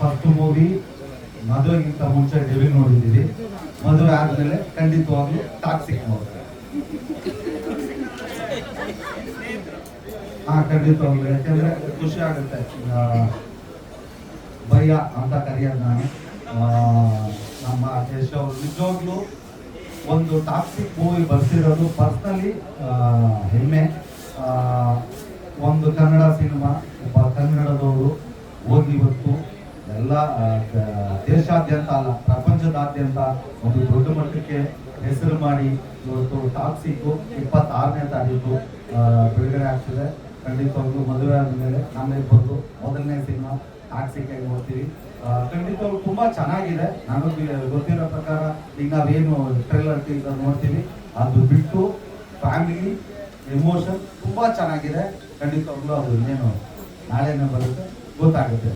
First movie ಮದುವೆಗಿಂತ ಮುಂಚೆ devil ನೋಡಿದ್ದೀವಿ. ಮದುವೆ ಆದ್ಮೇಲೆ ಖಂಡಿತವಾಗ್ಲೂ ಟಾಕ್ಸಿಕ್ ನೋಡ್ತಾರೆ. ಖಂಡಿತವಾಗ್ಲೂ, ಯಾಕೆಂದ್ರೆ ಖುಷಿ ಆಗುತ್ತೆ. ಭಯ್ಯ ಅಂತ ಕರೆಯೋದು ನಾನು. ನಮ್ಮ ದೇಶ ಅವರು ನಿಜವಾಗ್ಲೂ ಒಂದು ಟಾಕ್ಸಿಕ್ ಮೂವಿ ಬರ್ಸಿರೋದು ಪರ್ಸ್ನಲಿ ಹೆಮ್ಮೆ. ಒಂದು ಕನ್ನಡ ಸಿನಿಮಾ, ಒಬ್ಬ ಕನ್ನಡದವರು ಹೋಗಿ ಇವತ್ತು ಎಲ್ಲ ದೇಶಾದ್ಯಂತ ಅಲ್ಲ ಪ್ರಪಂಚದಾದ್ಯಂತ ಒಂದು ದೊಡ್ಡ ಮಟ್ಟಕ್ಕೆ ಹೆಸರು ಮಾಡಿ ಇವತ್ತು ಟಾಕ್ಸಿಕ್ಕು 26ನೇ ತಾರೀಕು ಬಿಡುಗಡೆ ಆಗ್ತಿದೆ. ಖಂಡಿತವಾಗ್ಲೂ ಮದುವೆ ಆದಮೇಲೆ ನಮಗೆ ಬಂದು ಮೊದಲನೇ ಸಿನಿಮಾ ಟಾಕ್ಸಿಕ್ ಆಗಿ ನೋಡ್ತೀವಿ. ಖಂಡಿತವಾಗ್ಲೂ ತುಂಬ ಚೆನ್ನಾಗಿದೆ. ನನಗೆ ಗೊತ್ತಿರೋ ಪ್ರಕಾರ ಈಗ ನಾವೇನು ಟ್ರೈಲರ್ ಟೀಸರ್ ನೋಡ್ತೀವಿ, ಅದು ಬಿಟ್ಟು ಫ್ಯಾಮಿಲಿ ಎಮೋಷನ್ ತುಂಬ ಚೆನ್ನಾಗಿದೆ. ಖಂಡಿತವಾಗ್ಲೂ ಅದು ಇನ್ನೇನು ನಾಳೆನೇ ಬರುತ್ತೆ, ಗೊತ್ತಾಗುತ್ತೆ.